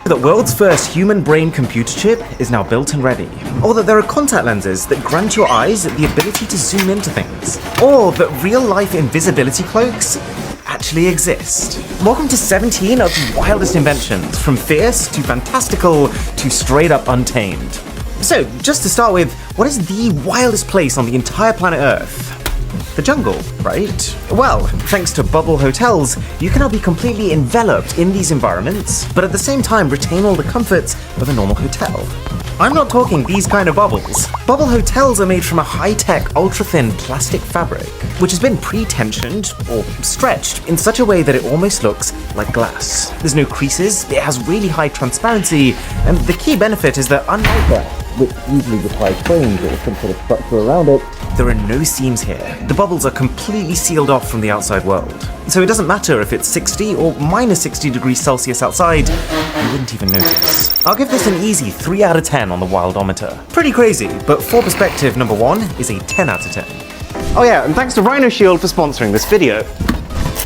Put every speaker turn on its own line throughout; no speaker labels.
The world's first human brain computer chip is now built and ready, or that there are contact lenses that grant your eyes the ability to zoom into things, or that real-life invisibility cloaks actually exist. Welcome to 17 of the wildest inventions, from fierce to fantastical to straight up untamed. So, just to start with, what is the wildest place on the entire planet Earth? The jungle, right? Well, thanks to bubble hotels, you can now be completely enveloped in these environments, but at the same time retain all the comforts of a normal hotel. I'm not talking these kind of bubbles. Bubble hotels are made from a high-tech, ultra-thin plastic fabric, which has been pre-tensioned or stretched in such a way that it almost looks like glass. There's no creases, it has really high transparency, and the key benefit is that unlike that, which usually requires frames or some sort of structure around it, there are no seams here. The bubbles are completely sealed off from the outside world. So it doesn't matter if it's 60 or minus 60 degrees Celsius outside, you wouldn't even notice. I'll give this an easy 3 out of 10 on the Wildometer. Pretty crazy, but for perspective, number 1 is a 10 out of 10. Oh yeah, and thanks to Rhino Shield for sponsoring this video.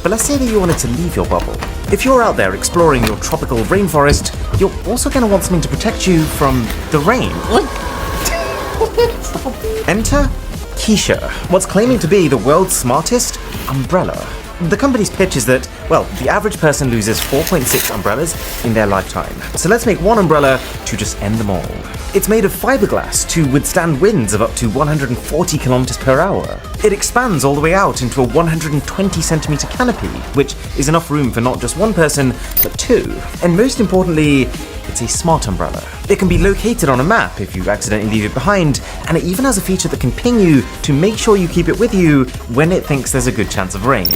But let's say that you wanted to leave your bubble. If you're out there exploring your tropical rainforest, you're also going to want something to protect you from the rain. Enter Keisha, what's claiming to be the world's smartest umbrella. The company's pitch is that, well, the average person loses 4.6 umbrellas in their lifetime. So let's make one umbrella to just end them all. It's made of fiberglass to withstand winds of up to 140 kilometers per hour. It expands all the way out into a 120 centimeter canopy, which is enough room for not just one person, but two. And most importantly, it's a smart umbrella. It can be located on a map if you accidentally leave it behind, and it even has a feature that can ping you to make sure you keep it with you when it thinks there's a good chance of rain.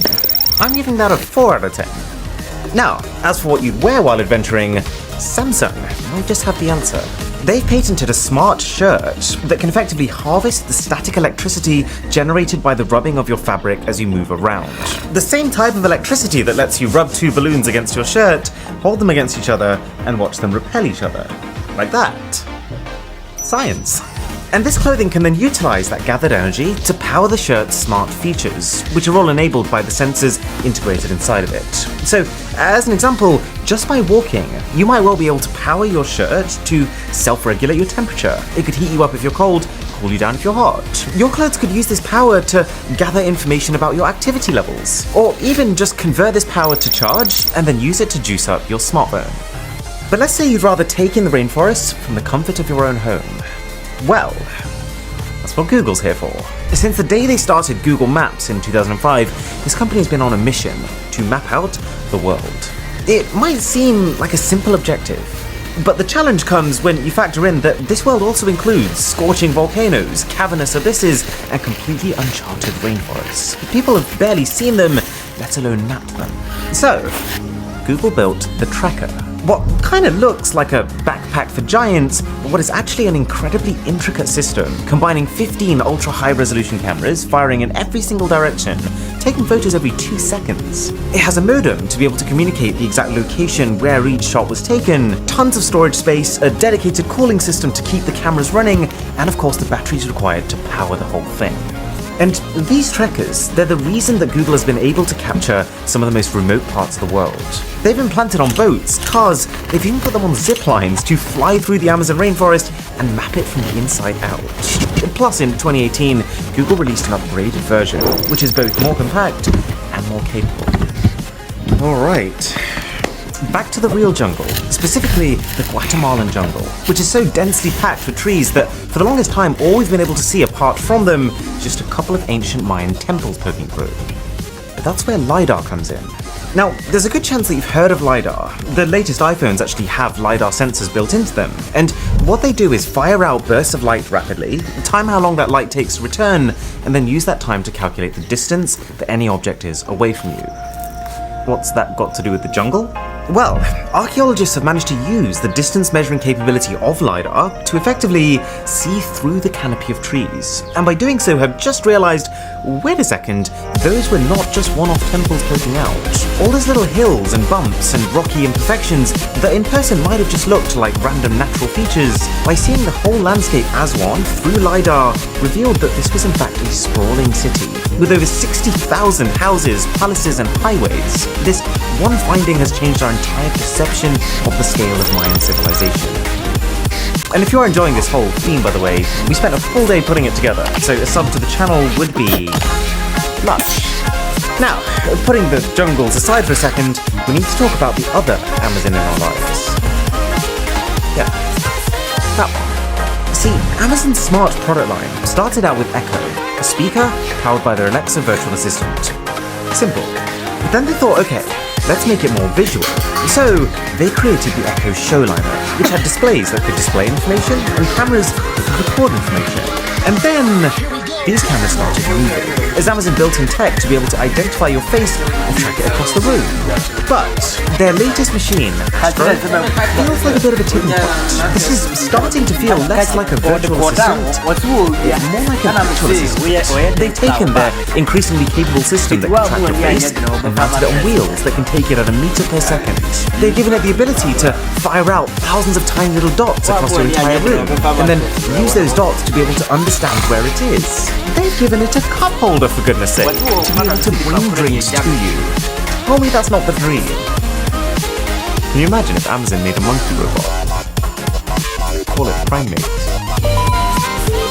I'm giving that a 4 out of 10. Now, as for what you'd wear while adventuring, Samsung might just have the answer. They've patented a smart shirt that can effectively harvest the static electricity generated by the rubbing of your fabric as you move around. The same type of electricity that lets you rub two balloons against your shirt, hold them against each other, and watch them repel each other. Like that. Science. And this clothing can then utilize that gathered energy to power the shirt's smart features, which are all enabled by the sensors integrated inside of it. So, as an example, just by walking, you might well be able to power your shirt to self-regulate your temperature. It could heat you up if you're cold, cool you down if you're hot. Your clothes could use this power to gather information about your activity levels, or even just convert this power to charge and then use it to juice up your smartphone. But let's say you'd rather take in the rainforest from the comfort of your own home. Well, that's what Google's here for. Since the day they started Google Maps in 2005, this company has been on a mission to map out the world. It might seem like a simple objective, but the challenge comes when you factor in that this world also includes scorching volcanoes, cavernous abysses, and completely uncharted rainforests. People have barely seen them, let alone mapped them. So, Google built the Trekker. What kind of looks like a backpack for giants, but what is actually an incredibly intricate system, combining 15 ultra-high-resolution cameras firing in every single direction, taking photos every 2 seconds. It has a modem to be able to communicate the exact location where each shot was taken, tons of storage space, a dedicated cooling system to keep the cameras running, and of course the batteries required to power the whole thing. And these trekkers, they're the reason that Google has been able to capture some of the most remote parts of the world. They've been planted on boats, cars, they've even put them on zip lines to fly through the Amazon rainforest and map it from the inside out. Plus, in 2018, Google released an upgraded version, which is both more compact and more capable. Alright. Back to the real jungle, specifically the Guatemalan jungle, which is so densely packed with trees that for the longest time all we've been able to see apart from them is just a couple of ancient Mayan temples poking through. But that's where LiDAR comes in. Now, there's a good chance that you've heard of LiDAR. The latest iPhones actually have LiDAR sensors built into them, and what they do is fire out bursts of light rapidly, time how long that light takes to return, and then use that time to calculate the distance that any object is away from you. What's that got to do with the jungle? Well, archaeologists have managed to use the distance measuring capability of LiDAR to effectively see through the canopy of trees, and by doing so have just realized, wait a second, those were not just one-off temples poking out. All those little hills and bumps and rocky imperfections that in person might have just looked like random natural features, by seeing the whole landscape as one through LiDAR, revealed that this was in fact a sprawling city, with over 60,000 houses, palaces and highways. This one finding has changed our entire perception of the scale of Mayan civilization. And if you're enjoying this whole theme, by the way, we spent a full day putting it together, so a sub to the channel would be lush. Now, putting the jungles aside for a second, we need to talk about the other Amazon in our lives. Yeah, that one. See, Amazon's smart product line started out with Echo, a speaker powered by their Alexa virtual assistant. Simple. But then they thought, okay, let's make it more visual. So they created the Echo Showliner, which had displays that could display information and cameras that could record information. And then these cameras started moving, as Amazon built in tech to be able to identify your face and track it across the room. But their latest machine, Astro, feels like a bit of a tipping point. This is starting to feel less like a virtual assistant, more like an actual assistant. They've taken their increasingly capable system that can track your face and mounted it on wheels that can take it at a meter per second. They've given it the ability to fire out thousands of tiny little dots across your entire room, and then use those dots to be able to understand where it is. They've given it a cup holder, for goodness sake, to be able to bring drinks to you. Tell me that's not the dream. Can you imagine if Amazon made a monkey robot? Call it Primate.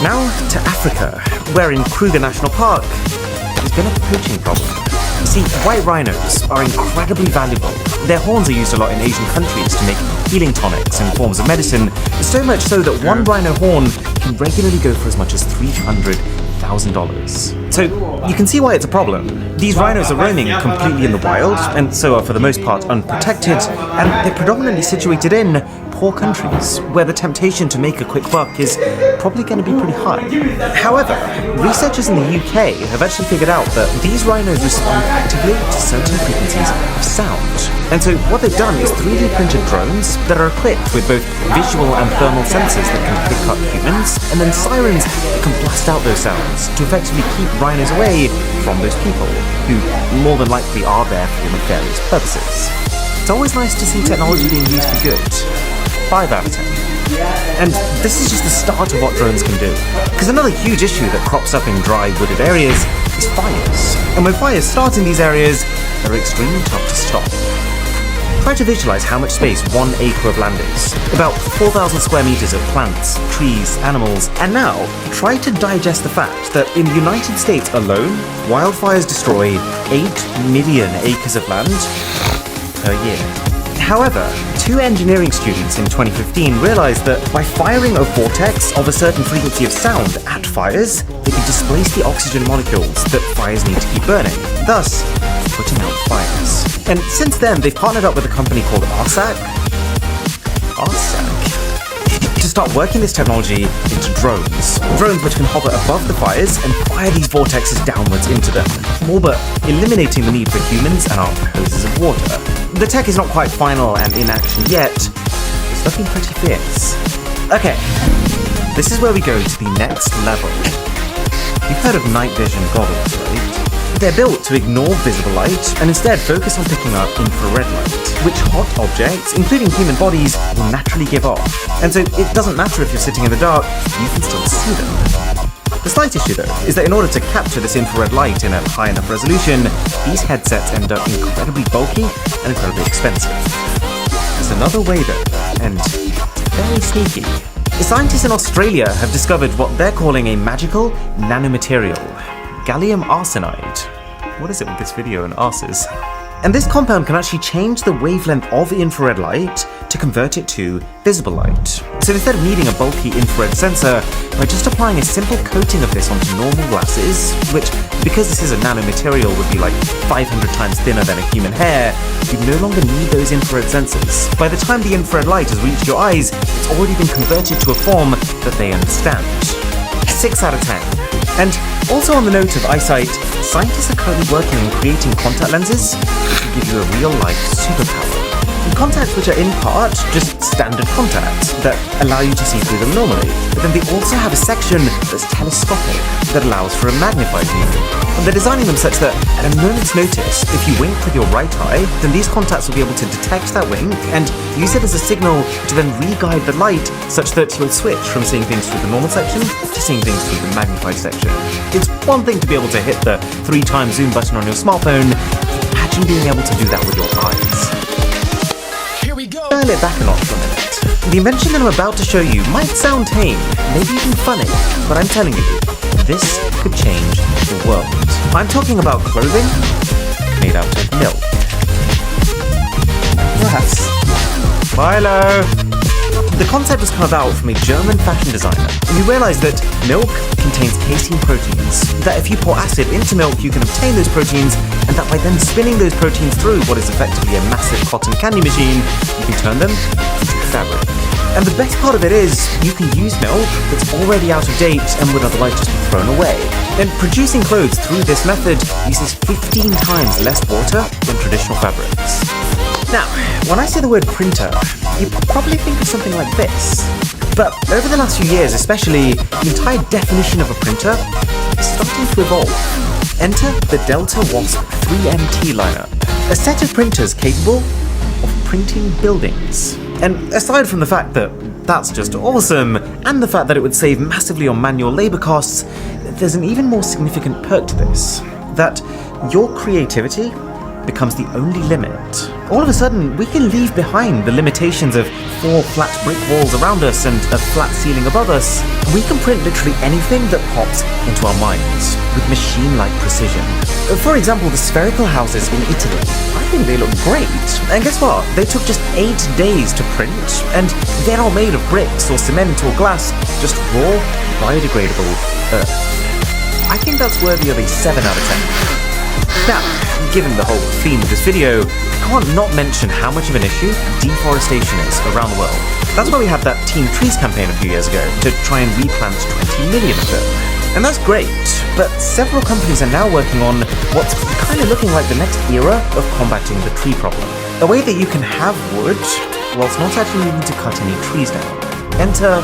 Now to Africa, where in Kruger National Park, there's been a poaching problem. See, white rhinos are incredibly valuable. Their horns are used a lot in Asian countries to make healing tonics and forms of medicine, so much so that one rhino horn can regularly go for as much as $300,000. So you can see why it's a problem. These rhinos are roaming completely in the wild, and so are for the most part unprotected, and they're predominantly situated in poor countries, where the temptation to make a quick buck is probably going to be pretty high. However, researchers in the UK have actually figured out that these rhinos respond actively to certain frequencies of sound. And so what they've done is 3D printed drones that are equipped with both visual and thermal sensors that can pick up humans, and then sirens that can blast out those sounds to effectively keep rhinos away from those people, who more than likely are there for nefarious purposes. It's always nice to see technology being used for good. 5 out of 10. And this is just the start of what drones can do. Because another huge issue that crops up in dry, wooded areas is fires. And when fires start in these areas, they're extremely tough to stop. Try to visualize how much space 1 acre of land is. About 4,000 square meters of plants, trees, animals. And now, try to digest the fact that in the United States alone, wildfires destroy 8 million acres of land per year. However, 2 engineering students in 2015 realized that by firing a vortex of a certain frequency of sound at fires, they could displace the oxygen molecules that fires need to keep burning, thus putting out fires. And since then, they've partnered up with a company called RSAC to start working this technology into drones. Drones which can hover above the fires and fire these vortexes downwards into them, all but eliminating the need for humans and our hoses of water. The tech is not quite final and in action yet. It's looking pretty fierce. Okay, this is where we go to the next level. You've heard of night vision goggles, right? They're built to ignore visible light and instead focus on picking up infrared light, which hot objects, including human bodies, will naturally give off. And so it doesn't matter if you're sitting in the dark, you can still see them. The slight issue, though, is that in order to capture this infrared light in a high enough resolution, these headsets end up incredibly bulky and incredibly expensive. There's another way, though, and very sneaky. The scientists in Australia have discovered what they're calling a magical nanomaterial, gallium arsenide. What is it with this video and arses? And this compound can actually change the wavelength of the infrared light to convert it to visible light. So instead of needing a bulky infrared sensor, by just applying a simple coating of this onto normal glasses, which, because this is a nanomaterial, would be like 500 times thinner than a human hair, you no longer need those infrared sensors. By the time the infrared light has reached your eyes, it's already been converted to a form that they understand. 6 out of 10. And also on the note of eyesight, scientists are currently working on creating contact lenses that can give you a real-life superpower. Contacts which are in part just standard contacts that allow you to see through them normally, but then they also have a section that's telescopic that allows for a magnified view. And they're designing them such that at a moment's notice, if you wink with your right eye, then these contacts will be able to detect that wink and use it as a signal to then re-guide the light such that you'll switch from seeing things through the normal section to seeing things through the magnified section. It's one thing to be able to hit the 3x zoom button on your smartphone, imagine being able to do that with your eyes. dial it back a notch for a minute. The invention that I'm about to show you might sound tame, maybe even funny, but I'm telling you, this could change the world. I'm talking about clothing made out of milk. Yes. Milo! The concept has come about from a German fashion designer who realized that milk contains casein proteins, that if you pour acid into milk you can obtain those proteins, and that by then spinning those proteins through what is effectively a massive cotton candy machine, you can turn them into fabric. And the best part of it is, you can use milk that's already out of date and would otherwise just be thrown away. And producing clothes through this method uses 15 times less water than traditional fabrics. Now, when I say the word printer, you probably think of something like this. But over the last few years especially, the entire definition of a printer is starting to evolve. Enter the Delta Wasp 3MT lineup, a set of printers capable of printing buildings. And aside from the fact that that's just awesome, and the fact that it would save massively on manual labor costs, there's an even more significant perk to this, that your creativity becomes the only limit. All of a sudden, we can leave behind the limitations of 4 flat brick walls around us and a flat ceiling above us. We can print literally anything that pops into our minds with machine-like precision. For example, the spherical houses in Italy. I think they look great. And guess what? They took just 8 days to print, and they're not made of bricks or cement or glass, just raw, biodegradable earth. I think that's worthy of a 7 out of 10. Now, given the whole theme of this video, I can't not mention how much of an issue deforestation is around the world. That's why we had that Team Trees campaign a few years ago to try and replant 20 million of them. And that's great, but several companies are now working on what's kind of looking like the next era of combating the tree problem. A way that you can have wood whilst not actually needing to cut any trees down. Enter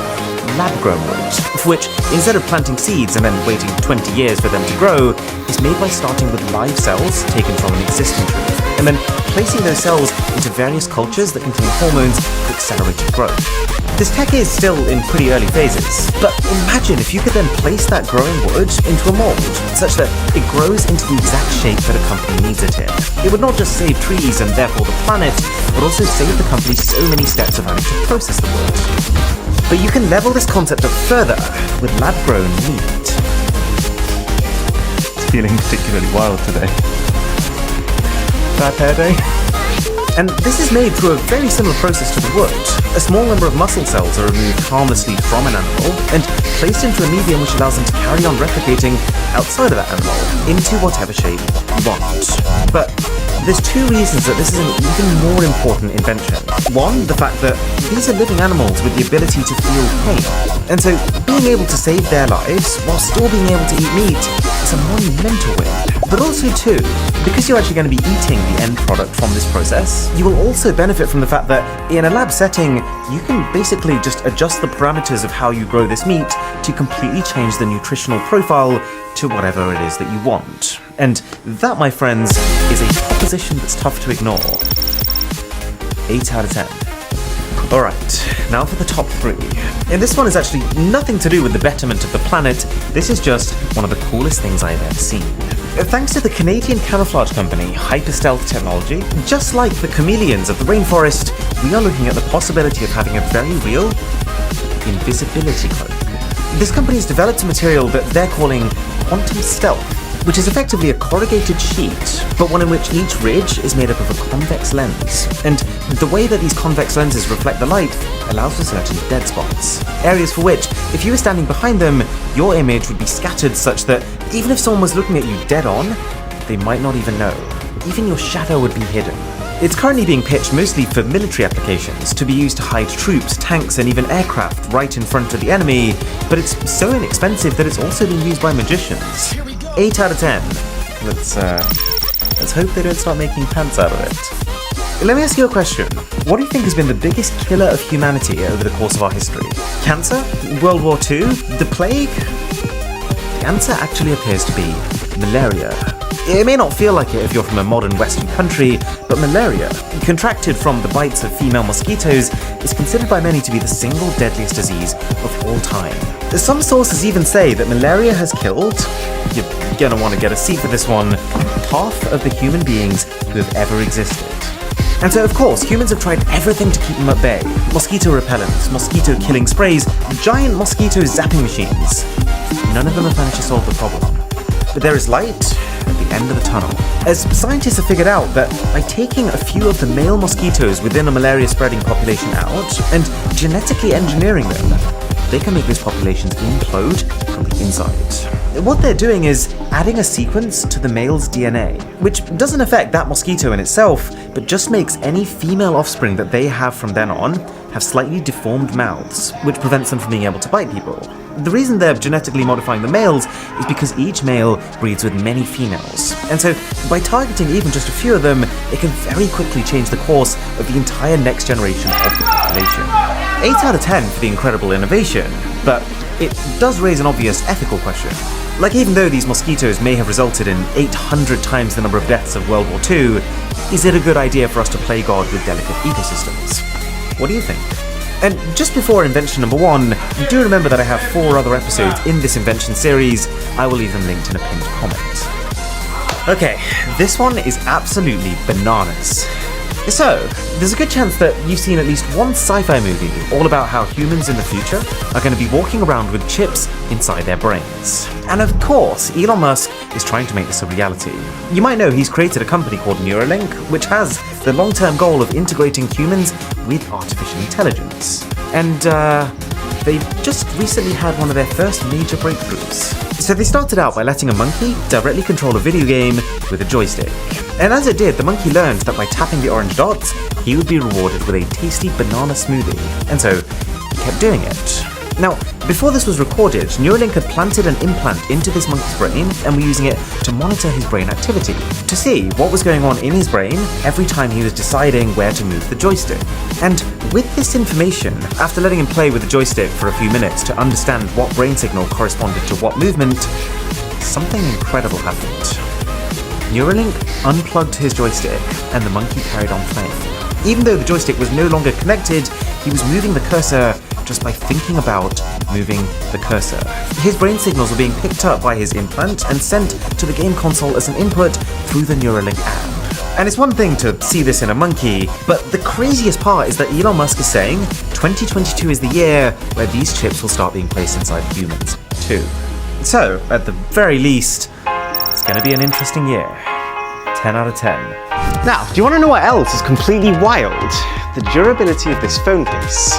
lab-grown wood, which, instead of planting seeds and then waiting 20 years for them to grow, is made by starting with live cells taken from an existing tree, and then placing those cells into various cultures that contain hormones for accelerated growth. This tech is still in pretty early phases, but imagine if you could then place that growing wood into a mold, such that it grows into the exact shape that a company needs it in. It would not just save trees and therefore the planet, but also save the company so many steps of having to process the wood. But you can level this concept up further with lab-grown meat. It's feeling particularly wild today. Bad hair day? And this is made through a very similar process to the wood. A small number of muscle cells are removed harmlessly from an animal and placed into a medium which allows them to carry on replicating outside of that animal into whatever shape you want. But there's 2 reasons that this is an even more important invention. One, the fact that these are living animals with the ability to feel pain. And so being able to save their lives while still being able to eat meat is a monumental win. But also 2, because you're actually going to be eating the end product from this process, you will also benefit from the fact that in a lab setting, you can basically just adjust the parameters of how you grow this meat to completely change the nutritional profile to whatever it is that you want. And that, my friends, is a proposition that's tough to ignore. 8 out of 10. Alright, now for the top 3. And this one is actually nothing to do with the betterment of the planet, this is just one of the coolest things I have ever seen. Thanks to the Canadian camouflage company Hyperstealth Technology, just like the chameleons of the rainforest, we are looking at the possibility of having a very real invisibility cloak. This company has developed a material that they're calling quantum stealth, which is effectively a corrugated sheet, but one in which each ridge is made up of a convex lens. And the way that these convex lenses reflect the light allows for certain dead spots. Areas for which, if you were standing behind them, your image would be scattered such that even if someone was looking at you dead on, they might not even know. Even your shadow would be hidden. It's currently being pitched mostly for military applications, to be used to hide troops, tanks, and even aircraft right in front of the enemy, but it's so inexpensive that it's also being used by magicians. 8 out of 10. Let's hope they don't start making pants out of it. Let me ask you a question. What do you think has been the biggest killer of humanity over the course of our history? Cancer? World War II? The plague? The answer actually appears to be malaria. It may not feel like it if you're from a modern Western country, but malaria, contracted from the bites of female mosquitoes, is considered by many to be the single deadliest disease of all time. Some sources even say that malaria has killed, you're gonna want to get a seat for this one, half of the human beings who have ever existed. And so, of course, humans have tried everything to keep them at bay. Mosquito repellents, mosquito killing sprays, giant mosquito zapping machines. None of them have managed to solve the problem. But there is light at the end of the tunnel, as scientists have figured out that by taking a few of the male mosquitoes within a malaria-spreading population out and genetically engineering them, they can make those populations implode from the inside. What they're doing is adding a sequence to the male's DNA, which doesn't affect that mosquito in itself, but just makes any female offspring that they have from then on have slightly deformed mouths, which prevents them from being able to bite people. The reason they're genetically modifying the males is because each male breeds with many females, and so by targeting even just a few of them, it can very quickly change the course of the entire next generation of the population. 8 out of 10 for the incredible innovation, but it does raise an obvious ethical question. Like, even though these mosquitoes may have resulted in 800 times the number of deaths of World War II, is it a good idea for us to play God with delicate ecosystems? What do you think? And just before invention number 1, do remember that I have 4 other episodes in this invention series. I will leave them linked in a pinned comment. Okay, this one is absolutely bananas. So, there's a good chance that you've seen at least one sci-fi movie all about how humans in the future are going to be walking around with chips inside their brains. And of course, Elon Musk is trying to make this a reality. You might know he's created a company called Neuralink, which has the long-term goal of integrating humans with artificial intelligence. And, they just recently had one of their first major breakthroughs. So they started out by letting a monkey directly control a video game with a joystick. And as it did, the monkey learned that by tapping the orange dots, he would be rewarded with a tasty banana smoothie. And so he kept doing it. Now, before this was recorded, Neuralink had planted an implant into this monkey's brain and were using it to monitor his brain activity, to see what was going on in his brain every time he was deciding where to move the joystick. And with this information, after letting him play with the joystick for a few minutes to understand what brain signal corresponded to what movement, something incredible happened. Neuralink unplugged his joystick and the monkey carried on playing. Even though the joystick was no longer connected, he was moving the cursor just by thinking about moving the cursor. His brain signals were being picked up by his implant and sent to the game console as an input through the Neuralink app. And it's one thing to see this in a monkey, but the craziest part is that Elon Musk is saying 2022 is the year where these chips will start being placed inside humans too. So, at the very least, it's going to be an interesting year. 10 out of 10.
Now, do you want to know what else is completely wild? The durability of this phone case.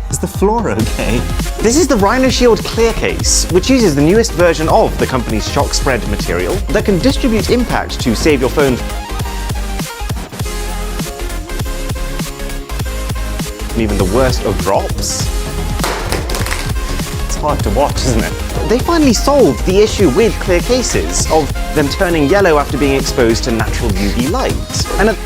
Is the floor okay?
This is the Rhino Shield Clear Case, which uses the newest version of the company's shock spread material that can distribute impact to save your phone from even the worst of drops. It's hard to watch, isn't it? They finally solved the issue with clear cases of them turning yellow after being exposed to natural UV light. And at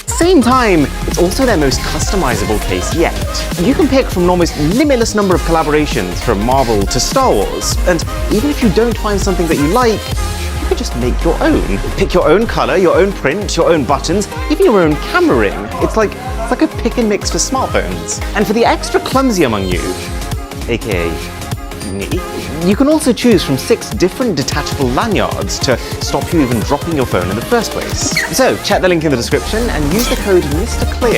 the same time, it's also their most customizable case yet. You can pick from an almost limitless number of collaborations from Marvel to Star Wars, and even if you don't find something that you like, you could just make your own. Pick your own color, your own print, your own buttons, even your own camera ring. It's like a pick and mix for smartphones. And for the extra clumsy among you, aka me, you can also choose from 6 different detachable lanyards to stop you even dropping your phone in the first place. So check the link in the description and use the code MrClear